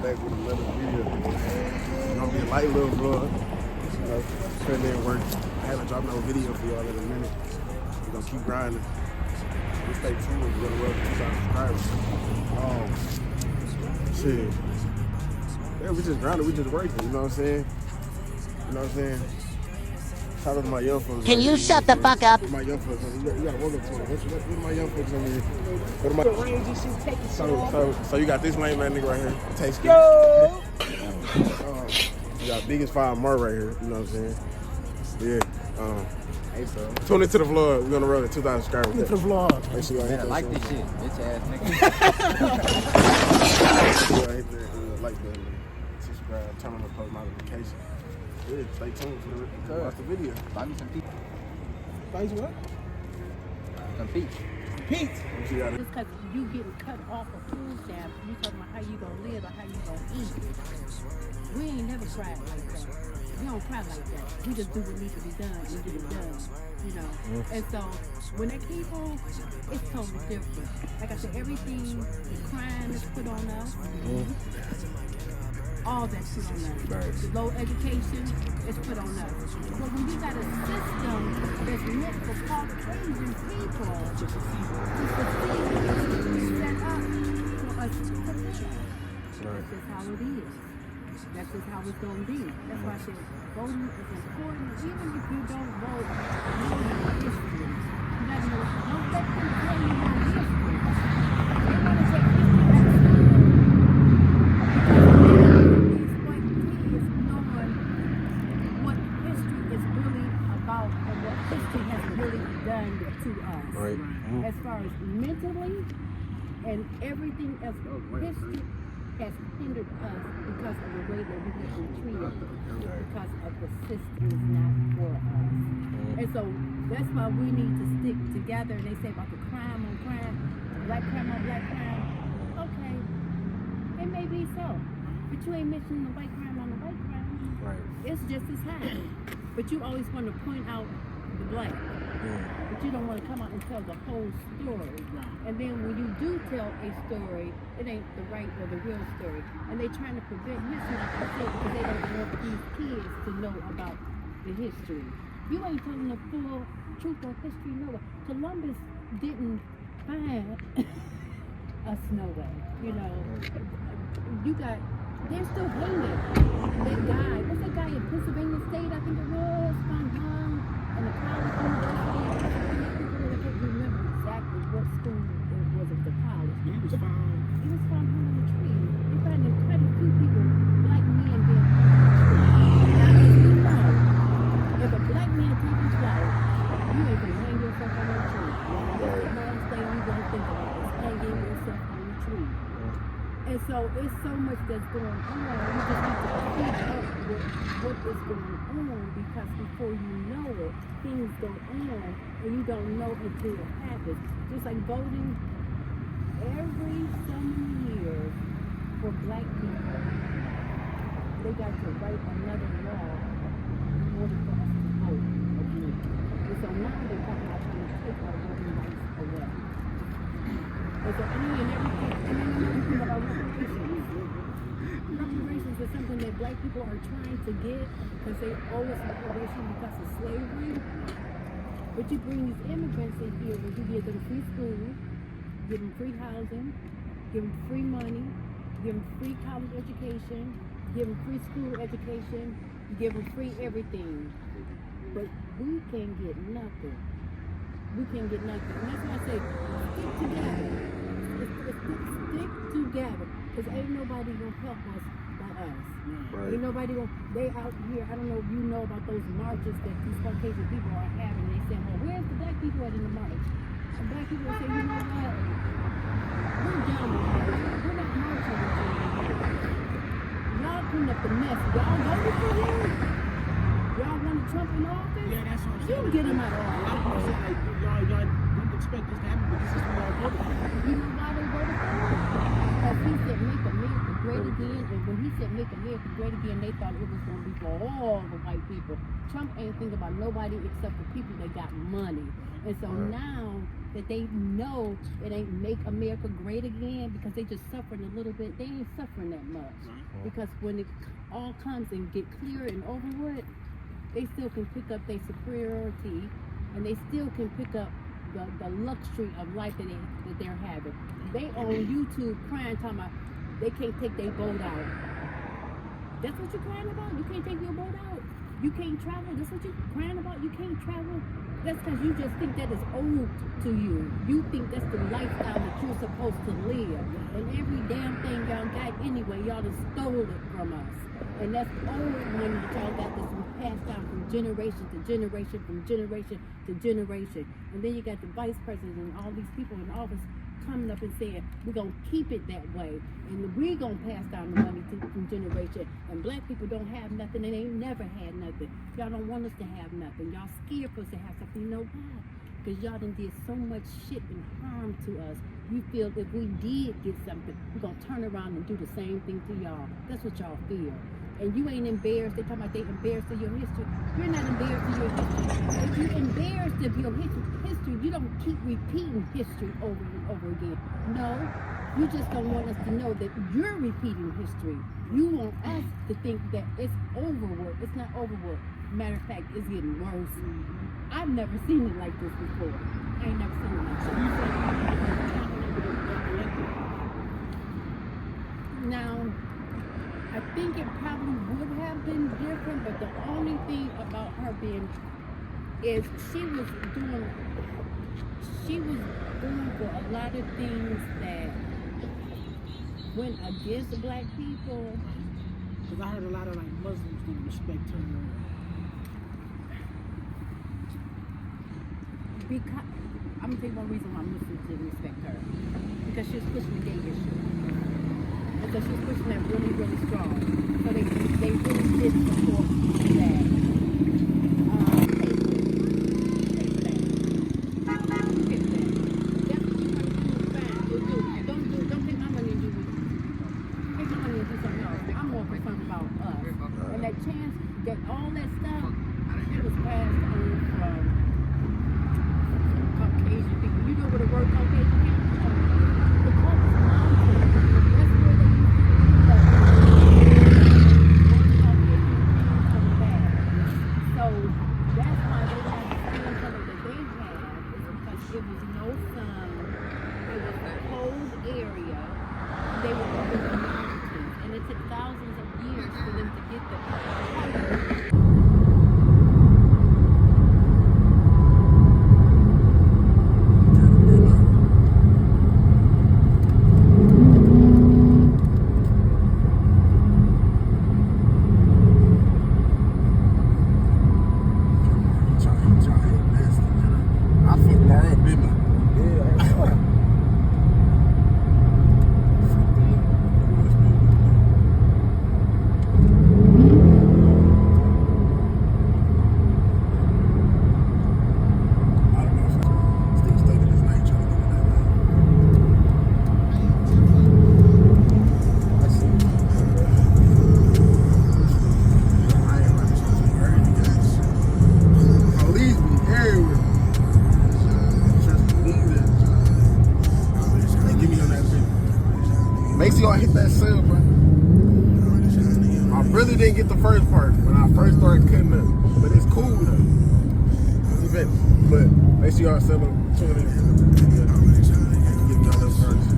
Back with another video. It's gonna be a light little vlog. You know, putting in work. I haven't dropped no video for y'all in a minute. We're gonna keep grinding. Just stay tuned. We're gonna run 2,000 subscribers. Shit. Yeah, we just grinding. We just working. You know what I'm saying? You know what I'm saying? Shout out to my young folks. Can you shut the fuck up? My young folks. You gotta walk up to them. What my young folks over here? So you got this lame man nigga right here. Tasty. Yo! You got biggest 5 Mar right here. You know what I'm saying? Yeah. Hey, bro. Tune into the vlog. We're gonna run 2,000 subscribers. Into the vlog. Make sure you Man, I like this shit, bitch ass nigga. hit the like button, subscribe, turn on the post notifications. Yeah, stay tuned for the watch the video. Buy me some peach. Buy you what? Some peach. Pete. What you got? Just because you getting cut off of food stamps, you talking about how you gonna live or how you gonna eat. We ain't never cried like that. We don't cry like that. We just do what needs to be done and get it done, you know. And so when they keep on, it's totally different. Like I said, everything, the crime is put on us. All that's put on us. Right. The low education is put on us. But when you got a system that's meant for Caucasian people, it's set up for us to protect. That's just how it is. That's just how it's going to be. That's why I said voting is important. Even if you don't vote, know your history. You got to know, don't let them tell you your history. They want to take history back to these white kids knowing what history is really about and what history has really done to us. Right. As far as mentally and everything else, history has hindered us because of the way that we have been treated, because of the system is not for us. And so that's why we need to stick together. And they say about the crime on crime, black crime on black crime. Okay, it may be so, but you ain't mentioning the white crime on the white crime. Right. It's just as high. But you always want to point out the black. But you don't want to come out and tell the whole story. And then when you do tell a story, it ain't the right or the real story. And they trying to prevent history because they don't want these kids to know about the history. You ain't telling the full truth of history, no way. Columbus didn't find us no way, you know. You got, they're still hanging. That guy, what's that guy in Pennsylvania State, I think it was, found hung, and the college university, I can't remember exactly what school it was at the college. He was found. He was found hung on a tree. They found quite a few people, black men being hung on a tree. Now, as we know, if a black man takes his life, you ain't gonna hang yourself on a tree. That's the last thing you're gonna think about is hanging yourself on a tree. And so it's so much that's going on. You just have to keep up with what is going on, because before you know it, things go on and you don't know until it happens. Just like voting every so many years for black people, they got to write another law in order for us to vote again. And so now they're talking about trying to take our voting rights away. And so anything about reparations. Reparations is something that black people are trying to get because they owe us reparations because of slavery. But you bring these immigrants in here and you give them free school, give them free housing, give them free money, give them free college education, give them free school education, give them free everything. But we can't get nothing. We can't get nothing. And that's why I say, stick together. Stick together. Because ain't nobody gonna help us but us. Right. Ain't nobody gonna, they out here, I don't know if you know about those marches that these Caucasian people are having. They say, well, where's the black people at in the march? And black people will say, you know what? We're done with marching. We're not marching with you anymore. Y'all clean up the mess. Y'all voted for him? Y'all want Trump in office? Yeah, that's what I'm saying. You get him out of A lot of office. people say, like, y'all didn't expect this to happen, but this is what y'all voted for. You know why they voted for him? Because he said make America great again, and when he said make America great again, they thought it was going to be for all the white people. Trump ain't thinking about nobody except the people that got money. And so now that they know it ain't make America great again because they just suffering a little bit, they ain't suffering that much. Because when it all comes and get clear and over with, they still can pick up their superiority and they still can pick up the luxury of life that they're having. They on YouTube crying, talking about they can't take their boat out. That's what you're crying about? You can't take your boat out? You can't travel? That's what you're crying about? You can't travel? That's because you just think that is old to you. You think that's the lifestyle that you're supposed to live. And every damn thing y'all got anyway, y'all just stole it from us. And that's old money that y'all got that's been passed down from generation to generation, from generation to generation. And then you got the vice president and all these people in office coming up and saying, we're going to keep it that way. And we're going to pass down the money from generation. And black people don't have nothing and ain't never had nothing. Y'all don't want us to have nothing. Y'all scared for us to have something. You know why? Because y'all done did so much shit and harm to us. You feel if we did get something, we're going to turn around and do the same thing to y'all. That's what y'all feel. And you ain't embarrassed. They talking about they embarrassed of your history. You're not embarrassed of your history. If you're embarrassed of your history, you don't keep repeating history over and over again. No, you just don't want us to know that you're repeating history. You want us to think that it's over with. It's not over with. Matter of fact, it's getting worse. I've never seen it like this before. I ain't never seen it like this. Now, I think it probably would have been different, but the only thing about her being is she was doing for a lot of things that went against the black people. Because I heard a lot of like Muslims didn't respect her. Because I'm gonna tell you one reason why Muslims didn't respect her. Because she was pushing the gay issue. Because she was pushing that really, really strong. So they really did support that. Don't take my money and do take my money and do something else. I'm more concerned about us. And that chance, that all that stuff, it was passed on from Caucasian people. You know where the word Caucasian came from? The Caucasus Mountains. That's where they used to so that's why they have the skin color that they have, is because it was no sun, it was a cold area, they were up in the mountains, and it took thousands of years for them to get the color. Make sure y'all hit that sub, bro. I really didn't get the first part when I first started cutting up, but it's cool though. It's event, but make sure y'all sub them, tune in. Give y'all those first.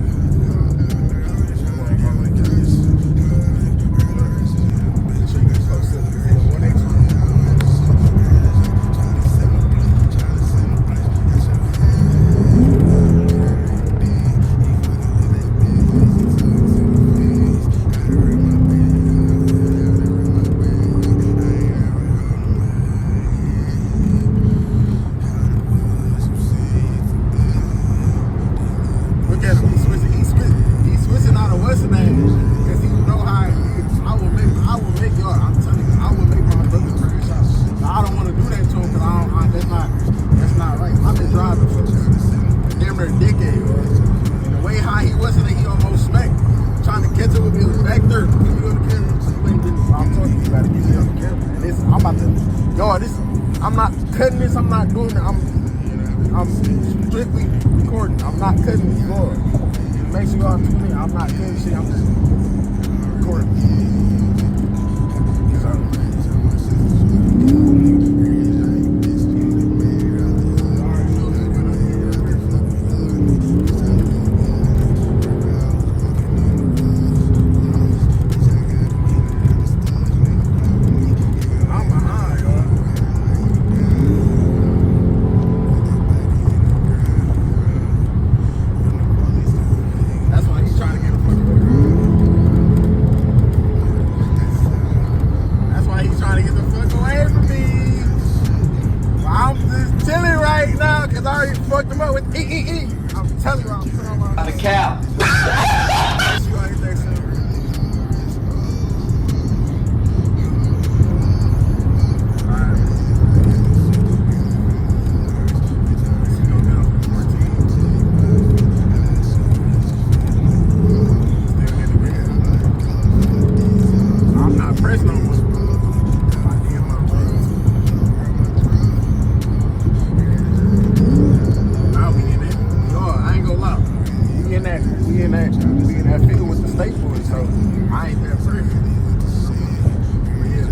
Look at him, he's switching about to, yo, this, I'm not cutting this, I'm not doing it, I'm strictly recording, I'm not cutting this, Lord. Make sure y'all tune in, I'm not cutting shit, I'm just recording. Fucked him up with E. I'm telling you, I'm putting on my... The cow. See you out here next time. Alright. She go down for 14. Still getting red. I'm not pressed no more. We in that field with the state boys, so I ain't that fresh. But yeah,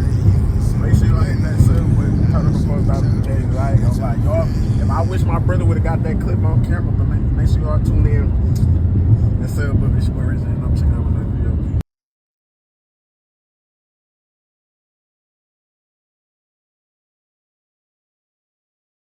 make sure y'all hitting that sub button, turn on the post notifications. I ain't gonna lie, y'all. If I wish my brother would have got that clip on camera, but make sure y'all tune in. That sub button is where it's at. I'm checking out.